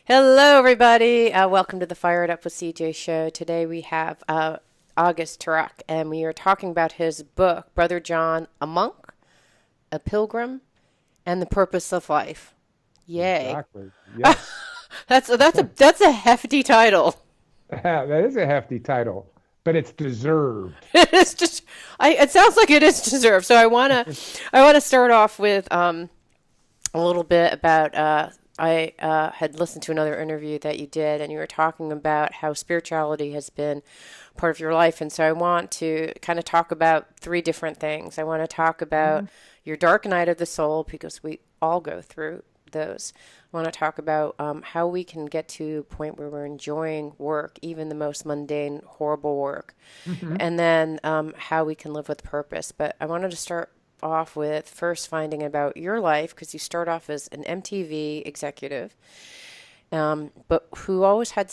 Hello, everybody. Welcome to the Fired Up with CJ show. Today we have August Tarak, and we are talking about his book, Brother John, a monk, a pilgrim, and the purpose of life. Yay! Exactly. Yes. That's a hefty title. That is a hefty title, but it's deserved. It's just, it sounds like it is deserved. So I wanna start off with a little bit about I had listened to another interview that you did, and you were talking about how spirituality has been part of your life. And so I want to kind of talk about three different things. I want to talk about Mhm. your dark night of the soul, because we all go through those. I want to talk about how we can get to a point where we're enjoying work, even the most mundane, horrible work, Mhm. and then how we can live with purpose. But I wanted to start off with first finding about your life, because you start off as an MTV executive, but who always had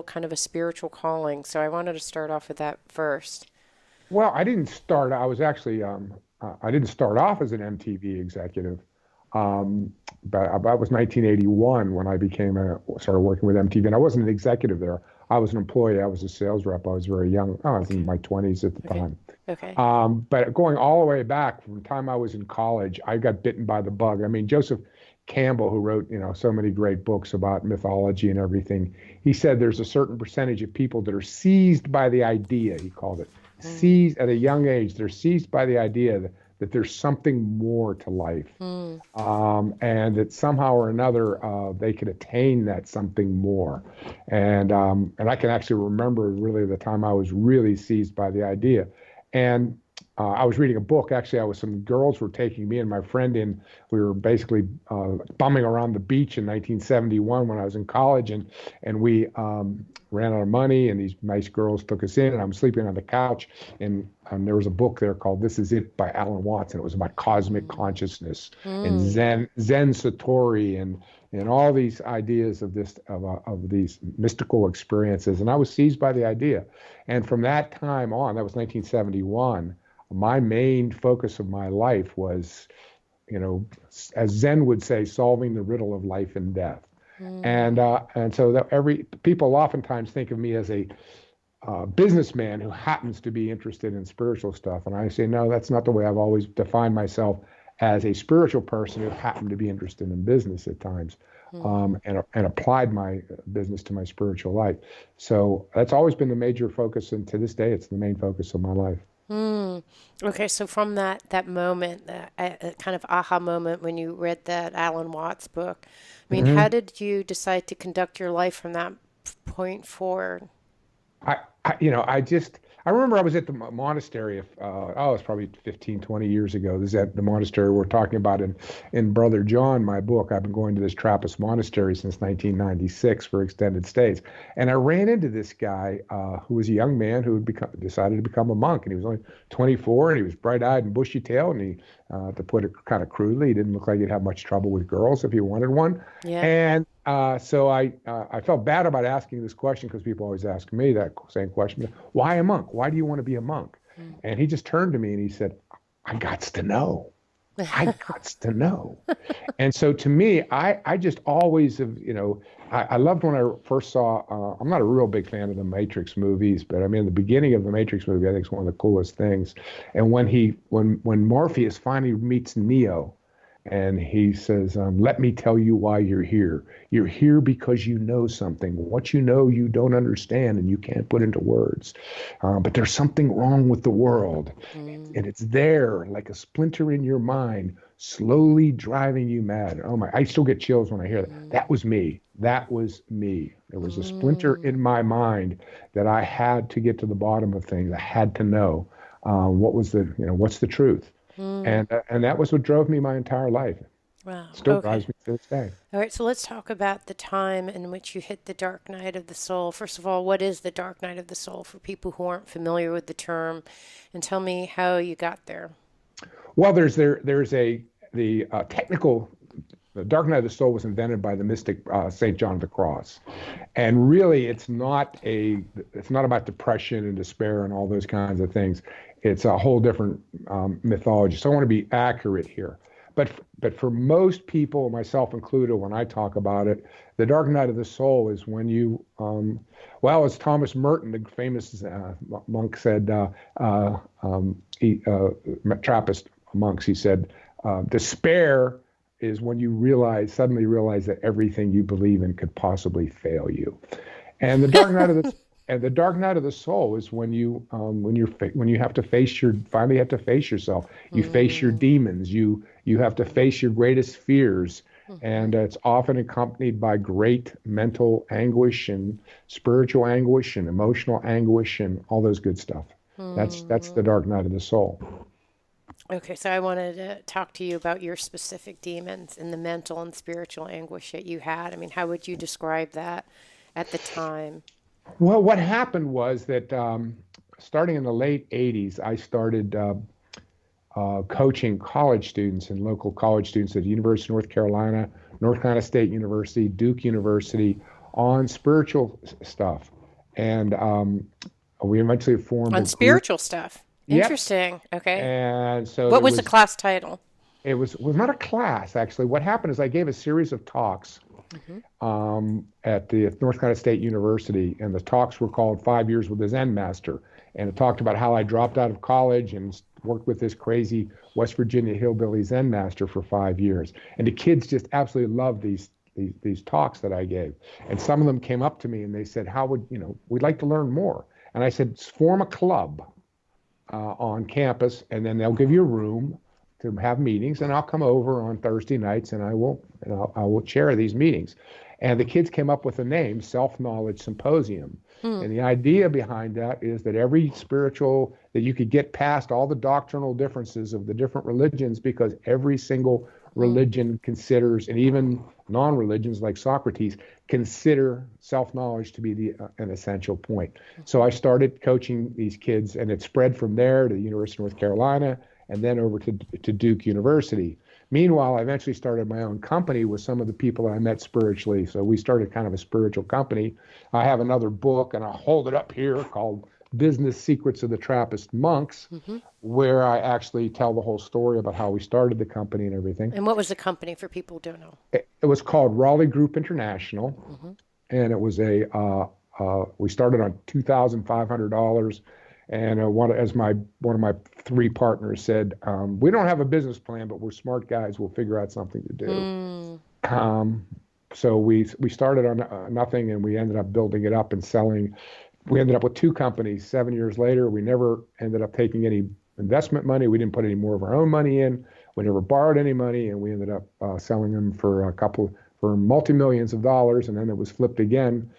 kind of a spiritual calling. So I wanted to start off with that first. Well, I didn't start. I was actually. I didn't start off as an MTV executive. But that was 1981 when I started working with MTV, and I wasn't an executive there. I was an employee. I was a sales rep. I was very young. I was in Okay. my 20s at the Okay. time. Okay. But going all the way back from the time I was in college, I got bitten by the bug. I mean, Joseph Campbell, who wrote, so many great books about mythology and everything, he said there's a certain percentage of people that are seized by the idea, he called it, Mm, seized at a young age. They're seized by the idea that there's something more to life. mm, And that somehow or another they could attain that something more. And I can actually remember really the time I was really seized by the idea. And I was reading a book. Actually, some girls were taking me and my friend in. We were basically bumming around the beach in 1971 when I was in college, and we ran out of money. And these nice girls took us in, and I'm sleeping on the couch. And there was a book there called "This Is It" by Alan Watts, and it was about cosmic mm, consciousness and mm, Zen Satori and all these ideas of these mystical experiences. And I was seized by the idea. And from that time on, that was 1971, my main focus of my life was, you know, as Zen would say, solving the riddle of life and death. mm, And so that every people oftentimes think of me as a businessman who happens to be interested in spiritual stuff. And I say, no, that's not the way I've always defined myself, as a spiritual person who happened to be interested in business at times, mm. and applied my business to my spiritual life. So that's always been the major focus. And to this day, it's the main focus of my life. Mm. Okay, so from that moment, that kind of aha moment when you read that Alan Watts book, I mean, how Mhm. did you decide to conduct your life from that point forward? I remember I was at the monastery it's probably 15, 20 years ago. This is at the monastery we're talking about in Brother John, my book. I've been going to this Trappist monastery since 1996 for extended stays. And I ran into this guy who was a young man who had decided to become a monk. And he was only 24, and he was bright-eyed and bushy-tailed. And to put it kind of crudely, he didn't look like he'd have much trouble with girls if he wanted one. Yeah. And so I felt bad about asking this question, because people always ask me that same question. Why a monk? Why do you want to be a monk? Mm. And he just turned to me and he said, I gots to know. I gots to know. And so to me, I just always have, I loved when I first saw, I'm not a real big fan of the Matrix movies, but I mean, the beginning of the Matrix movie, I think is one of the coolest things. And when Morpheus finally meets Neo, and he says, let me tell you why you're here. You're here because you know something. What you know, you don't understand and you can't put into words. But there's something wrong with the world. Mm, And it's there like a splinter in your mind, slowly driving you mad. Oh my, I still get chills when I hear that. mm, That was me. That was me. There was a splinter mm, in my mind that I had to get to the bottom of things. I had to know what's the truth. mm. And that was what drove me my entire life. Wow. Still Okay. drives me to this day. All right. So let's talk about the time in which you hit the dark night of the soul. First of all, what is the dark night of the soul for people who aren't familiar with the term? And tell me how you got there. Well, there's the technical. The Dark Night of the Soul was invented by the mystic Saint John of the Cross, and really, it's not about depression and despair and all those kinds of things. It's a whole different mythology. So I want to be accurate here. but for most people, myself included, when I talk about it, the dark night of the soul is when you, well, as Thomas Merton, the famous monk, said, Trappist monks, he said, despair is when you suddenly realize that everything you believe in could possibly fail you. And the dark night of the soul is when you have to finally have to face yourself. You face your Mm. demons. You have to face your greatest fears, and it's often accompanied by great mental anguish and spiritual anguish and emotional anguish and all those good stuff. That's the Mm. dark night of the soul. Okay, so I wanted to talk to you about your specific demons and the mental and spiritual anguish that you had. I mean, how would you describe that at the time? Well, what happened was that starting in the late '80s, I started coaching college students and local college students at the University of North Carolina, North Carolina State University, Duke University on spiritual stuff. And we eventually formed a On group. spiritual stuff. Yep. Interesting. Okay. And so What there was the was, class title? it was not a class actually. What happened is I gave a series of talks Hmm. at the North Carolina State University, and the talks were called 5 Years with the Zen Master. And it talked about how I dropped out of college and worked with this crazy West Virginia hillbilly Zen master for 5 years. And the kids just absolutely loved these talks that I gave. And some of them came up to me and they said, "How would we'd like to learn more." And I said, "Form a club on campus, and then they'll give you a room to have meetings, and I'll come over on Thursday nights, and I will chair these meetings." And the kids came up with a name, Self Knowledge Symposium. Hmm. And the idea behind that is that that you could get past all the doctrinal differences of the different religions, because every single Hmm. religion considers, and even non-religions like Socrates, consider self-knowledge to be an essential point. So I started coaching these kids, and it spread from there to the University of North Carolina and then over to Duke University. Meanwhile, I eventually started my own company with some of the people that I met spiritually. So we started kind of a spiritual company. I have another book, and I'll hold it up here, called Business Secrets of the Trappist Monks, Hmm. where I actually tell the whole story about how we started the company and everything. And what was the company for people who don't know? It was called Raleigh Group International, Hmm. and it was we started on $2,500. And one of my three partners said, "We don't have a business plan, but we're smart guys. We'll figure out something to do." Mm. Um, so we started on nothing, and we ended up building it up and selling. We ended up with two companies 7 years later. We never ended up taking any investment money. We didn't put any more of our own money in. We never borrowed any money, and we ended up selling them for multi-millions of dollars, and then it was flipped again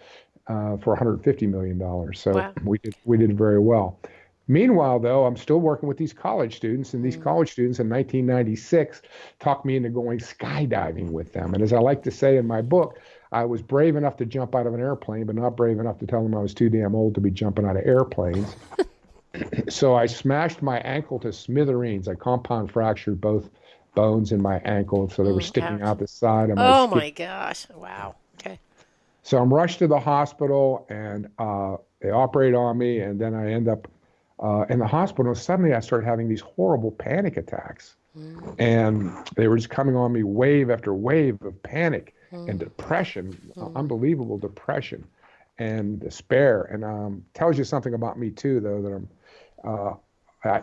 for $150 million. So Wow. we did very well. Meanwhile, though, I'm still working with these college students, and these Mm. college students in 1996 talked me into going skydiving with them. And as I like to say in my book, I was brave enough to jump out of an airplane, but not brave enough to tell them I was too damn old to be jumping out of airplanes. So I smashed my ankle to smithereens. I compound fractured both bones in my ankle, so they were Mm. sticking Ouch. out the side of my Oh skin. my gosh. Wow. Okay. So I'm rushed to the hospital, and they operate on me, and then I end up in the hospital. And suddenly I started having these horrible panic attacks, Mm. and they were just coming on me wave after wave of panic and Mm. depression, Mm. unbelievable depression and despair. And tells you something about me too, though, that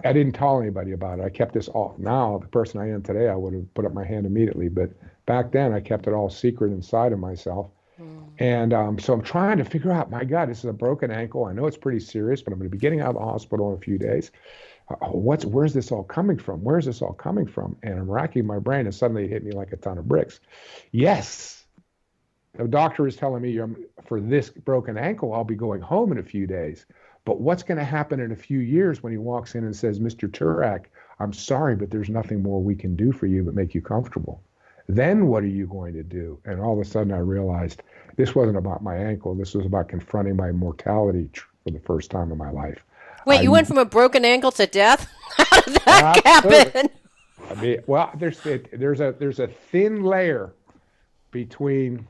I didn't tell anybody about it. I kept this all. Now, the person I am today, I would have put up my hand immediately, but back then I kept it all secret inside of myself. Mm. And so I'm trying to figure out, my God, this is a broken ankle. I know it's pretty serious, but I'm going to be getting out of the hospital in a few days. Where's this all coming from? Where's this all coming from? And I'm racking my brain, and suddenly it hit me like a ton of bricks. Yes, the doctor is telling me, for this broken ankle, I'll be going home in a few days. But what's going to happen in a few years when he walks in and says, "Mr. Turak, I'm sorry, but there's nothing more we can do for you but make you comfortable." Then what are you going to do? And all of a sudden I realized this wasn't about my ankle. This was about confronting my mortality for the first time in my life. Wait, I you went from a broken ankle to death? How did that absolutely. happen? I mean, well, there's a thin layer between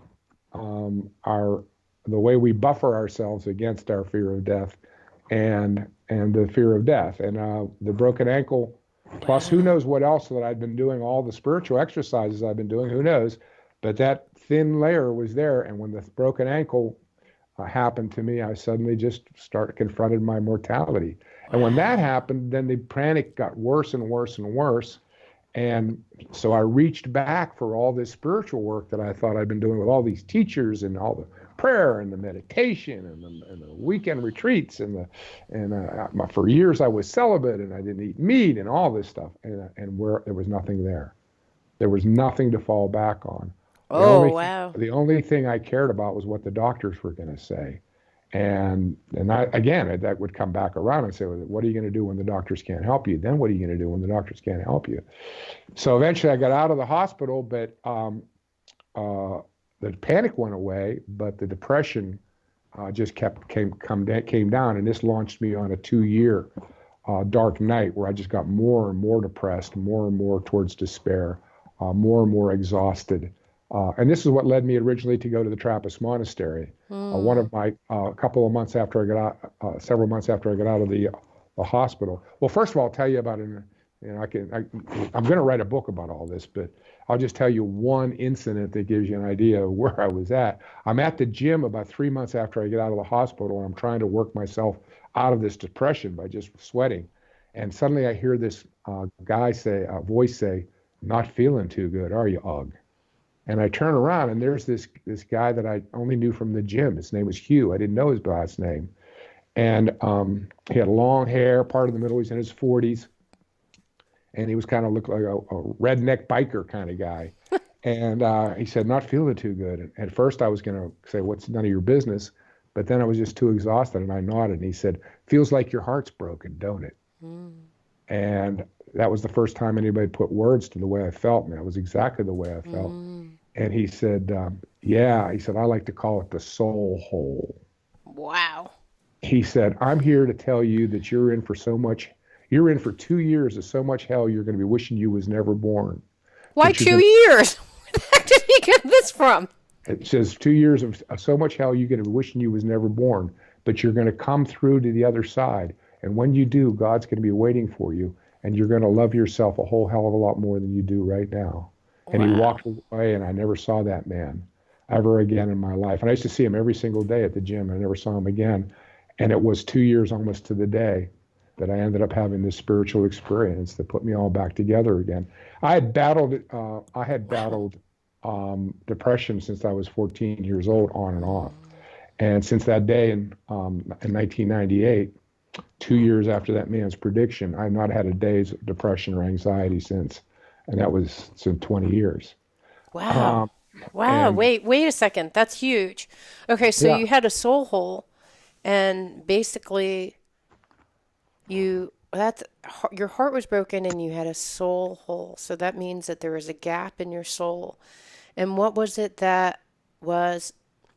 our the way we buffer ourselves against our fear of death and the fear of death. And the broken ankle Plus, who Wow. knows what else that I'd been doing, all the spiritual exercises I've been doing, who knows? But that thin layer was there. And when the broken ankle happened to me, I suddenly just started confronted my mortality. And when that Wow. happened, then the panic got worse and worse and worse. And so I reached back for all this spiritual work that I thought I'd been doing with all these teachers and all the prayer and the meditation and the weekend retreats for years I was celibate and I didn't eat meat and all this stuff and where there was nothing there. There was nothing to fall back on. The Oh, only wow. the only thing I cared about was what the doctors were going to say. And I, again, that would come back around and say, well, what are you going to do when the doctors can't help you? Then what are you going to do when the doctors can't help you? So eventually I got out of the hospital, but uh, the panic went away, but the depression just came down, and this launched me on a 2 year dark night where I just got more and more depressed, more and more towards despair, more and more exhausted. And this is what led me originally to go to the Trappist monastery. One Hmm. of my couple of months after I got out, several months after I got out of the hospital. Well, first of all, I'll tell you about it. I'm going to write a book about all this, but I'll just tell you one incident that gives you an idea of where I was at. I'm at the gym about 3 months after I get out of the hospital, and I'm trying to work myself out of this depression by just sweating. And suddenly I hear this voice say, "Not feeling too good, are you, Ugg?" And I turn around and there's this guy that I only knew from the gym. His name was Hugh. I didn't know his last name. And he had long hair, part of the middle. He's in his 40s, and he was kind of looked like a redneck biker kind of guy. And he said, "Not feeling too good." And at first, I was going to say, "What's none of your business?" But then I was just too exhausted, and I nodded. And he said, "Feels like your heart's broken, don't it?" Hmm. And that was the first time anybody put words to the way I felt, and that was exactly the way I felt. Hmm. And he said, "Yeah," he said, "I like to call it the soul hole." Wow. He said, "I'm here to tell you that you're in for 2 years of so much hell you're going to be wishing you was never born. Why But you're two going years? Where the heck did he get this from? It says 2 years of so much hell you're going to be wishing you was never born, but you're going to come through to the other side. And when you do, God's going to be waiting for you, and you're going to love yourself a whole hell of a lot more than you do right now." And he Wow. walked away, and I never saw that man ever again in my life. And I used to see him every single day at the gym. I never saw him again. And it was 2 years almost to the day that I ended up having this spiritual experience that put me all back together again. I had Wow. battled depression since I was 14 years old, on and off. Mm. And since that day in 1998, 2 years after that man's prediction, I've not had a day's depression or anxiety since. And that was since 20 years. Wow. Um, Wow. and Wait a second. That's huge. Okay, so yeah, you had a soul hole, and basically your heart was broken and you had a soul hole. So that means that there was a gap in your soul. And what was it that was,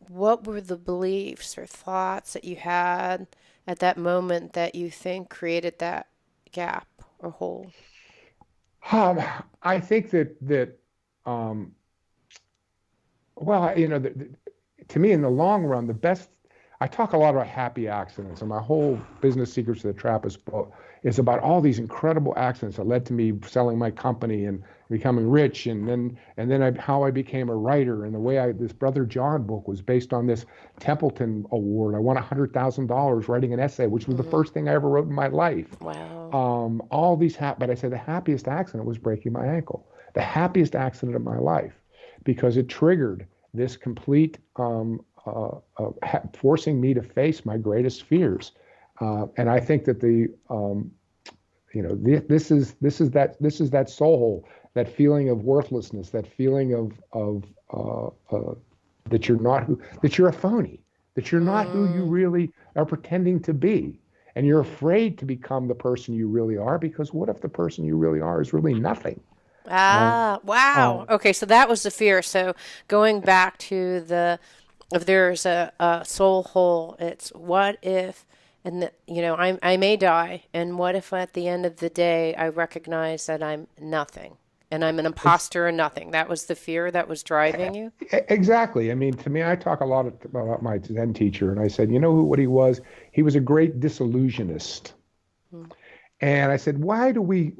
what were the beliefs or thoughts that you had at that moment that you think created that gap or hole? um, I think that um, well, to me, in the long run, the best. I talk a lot about happy accidents, and my whole Business Secrets of the Trappist book is about all these incredible accidents that led to me selling my company and becoming rich, how I became a writer, and the way this Brother John book was based on this Templeton Award. I won $100,000 writing an essay, which was the Hmm. first thing I ever wrote in my life. Wow. All these but I said the happiest accident was breaking my ankle, the happiest accident of my life, because it triggered this complete forcing me to face my greatest fears. And I think that this is that soul hole, that feeling of worthlessness, that feeling of that you're a phony, that you're not who you Mm. really are pretending to be. And you're Mm. afraid to become the person you really are, because what if the person you really are is really nothing? Um, Ah, wow. um, Okay, so that was the fear. So going back to the, if there's a soul hole, it's what if, and I may die, and what if at the end of the day I recognize that I'm nothing and I'm an ex- imposter and nothing. That was the fear that was driving you? exactly. I mean, to me, I talk a lot about my Zen teacher, and I said, what he was? He was a great disillusionist. Mm. And I said, we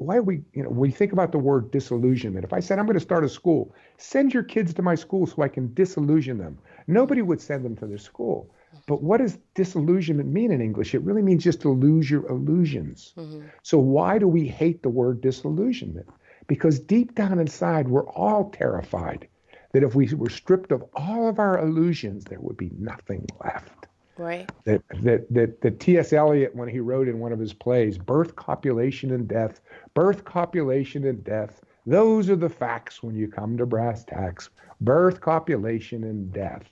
think about the word disillusionment. If I said, I'm going to start a school, send your kids to my school so I can disillusion them. Nobody would send them to their school. But what does disillusionment mean in English? It really means just to lose your illusions. Mm-hmm. So why do we hate the word disillusionment? Because deep down inside, we're all terrified that if we were stripped of all of our illusions, there would be nothing left. Right. That T.S. Eliot, when he wrote in one of his plays, birth, copulation, and death, birth, copulation, and death, those are the facts when you come to brass tacks, birth, copulation, and death.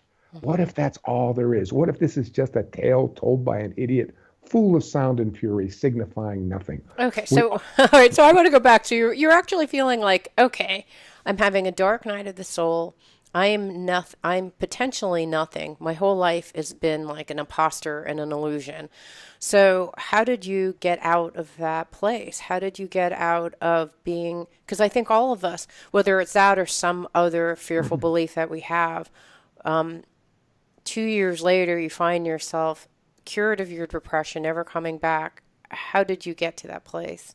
What if that's all there is? What if this is just a tale told by an idiot, full of sound and fury, signifying nothing? Okay, We, so all right, so I want to go back to you're actually feeling like, okay, I'm having a dark night of the soul. I am nothing. I'm potentially nothing. My whole life has been like an imposter and an illusion. So, how did you get out of that place? How did you get out of being, because I think all of us, whether it's that or some other fearful belief that we have, 2 years later, you find yourself cured of your depression, never coming back. How did you get to that place?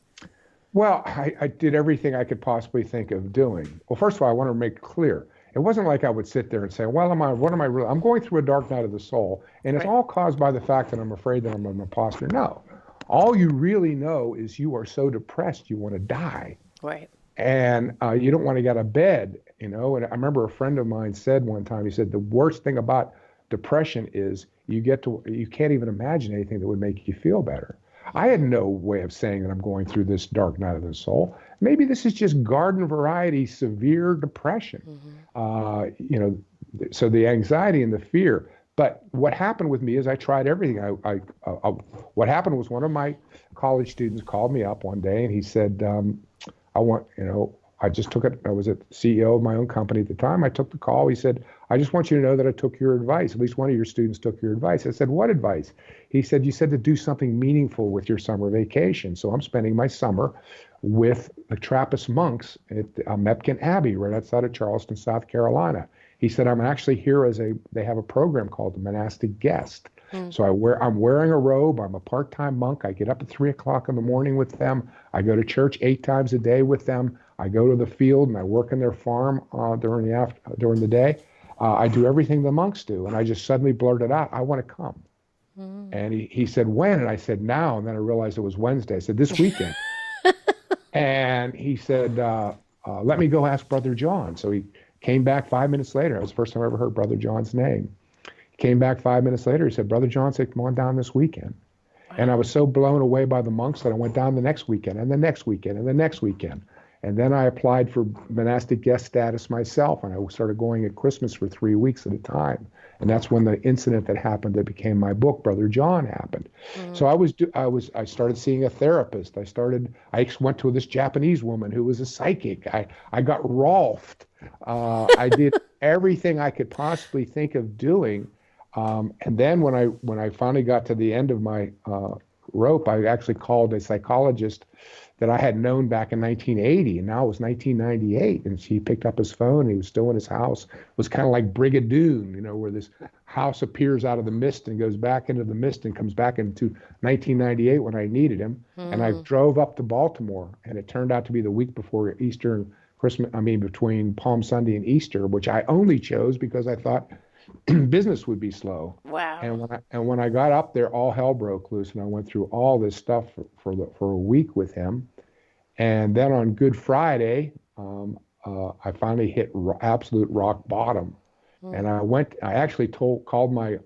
well, I did everything I could possibly think of doing. Well, first of all, I want to make clear. It wasn't like I would sit there and say, well, what am I really? I'm going through a dark night of the soul, and it's Right. all caused by the fact that I'm afraid that I'm an imposter. No. All you really know is you are so depressed you want to die. Right. And you don't want to get out of bed. And I remember a friend of mine said one time, he said, the worst thing about depression is you can't even imagine anything that would make you feel better. I had no way of saying that I'm going through this dark night of the soul. Maybe this is just garden variety severe depression. Uh, you know, so the anxiety and the fear. But what happened with me is I tried everything. What happened was one of my college students called me up one day and he said, I just took it. I was a CEO of my own company at the time. I took the call. He said, I just want you to know that I took your advice. At least one of your students took your advice. I said, what advice? He said, you said to do something meaningful with your summer vacation. So I'm spending my summer with the Trappist monks at Mepkin Abbey, right outside of Charleston, South Carolina. He said, I'm actually here they have a program called the monastic guest. So I'm wearing a robe. I'm a part-time monk. I get up at 3 o'clock in the morning with them. I go to church 8 times a day with them. I go to the field and I work in their farm during the day. I do everything the monks do. And I just suddenly blurted out, I want to come. And he said, when? And I said, now. And then I realized it was Wednesday. I said, this weekend. And he said, let me go ask Brother John. So he came back 5 minutes later. It was the first time I ever heard Brother John's name. He came back 5 minutes later. He said, Brother John said, come on down this weekend. And I was so blown away by the monks that I went down the next weekend and the next weekend and the next weekend. And then I applied for monastic guest status myself, and I started going at Christmas for 3 weeks at a time. And that's when the incident that happened that became my book, Brother John, happened. So I started seeing a therapist. I went to this Japanese woman who was a psychic. I got Rolfed. I did everything I could possibly think of doing. And then when I finally got to the end of my rope, I actually called a psychologist that I had known back in 1980, and now it was 1998. And she picked up his phone. And he was still in his house. It was kind of like Brigadoon, where this house appears out of the mist and goes back into the mist and comes back into 1998 when I needed him. And I drove up to Baltimore, and it turned out to be the week before Easter and Christmas. I mean, between Palm Sunday and Easter, which I only chose because I thought business would be slow. Wow. And when I got up there, all hell broke loose, and I went through all this stuff for a week with him. And then on Good Friday, I finally hit absolute rock bottom. And I actually called my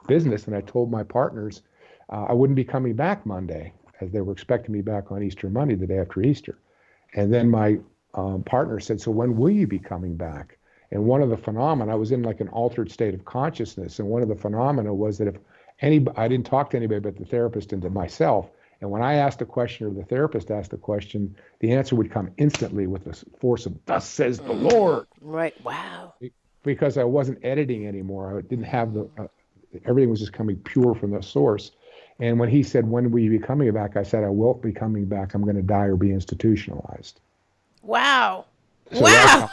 business, and I told my partners I wouldn't be coming back Monday, as they were expecting me back on Easter Monday, the day after Easter. And then my partner said, so when will you be coming back? And one of the phenomena, I was in like an altered state of consciousness. And one of the phenomena was that I didn't talk to anybody but the therapist and to myself. And when I asked a question or the therapist asked a question, the answer would come instantly with the force of, thus says the Lord. Right. Wow. Because I wasn't editing anymore. I didn't have everything was just coming pure from the source. And when he said, when will you be coming back? I said, I will be coming back. I'm going to die or be institutionalized. Wow. So wow.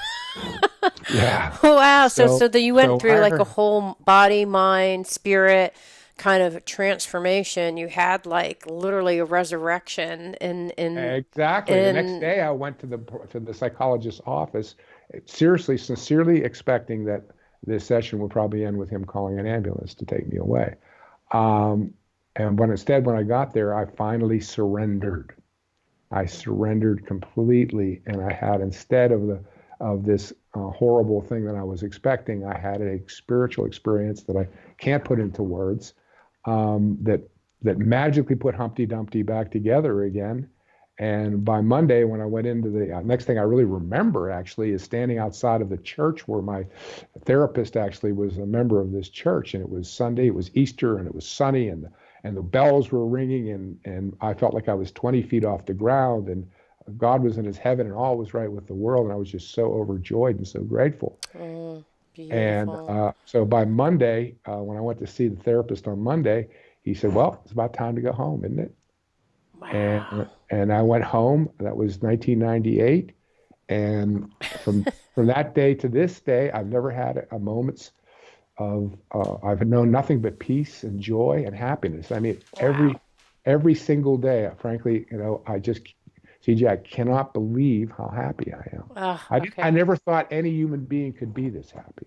Yeah. Wow. So you went through like I a whole body, mind, spirit kind of transformation. You had like literally a resurrection Exactly. The next in day, I went to the psychologist's office, seriously, sincerely expecting that this session would probably end with him calling an ambulance to take me away. Um, and when I got there, I finally surrendered. I surrendered completely, and I had instead of this horrible thing that I was expecting, I had a spiritual experience that I can't put into words. That magically put Humpty Dumpty back together again. And by Monday, when I went into the next thing I really remember actually is standing outside of the church where my therapist actually was a member of this church. And it was Sunday, it was Easter, and it was sunny, and the bells were ringing, and I felt like I was 20 feet off the ground, and God was in his heaven, and all was right with the world. And I was just so overjoyed and so grateful. oh, And beautiful. so by Monday, when I went to see the therapist on Monday, he said, "Well, it's about time to go home, isn't it?" Wow. And I went home. That was 1998. And from that day to this day, I've never had a moment's of I've known nothing but peace and joy and happiness. I mean, Wow. every single day, frankly, CJ, I cannot believe how happy I am. Oh, I okay. never thought any human being could be this happy.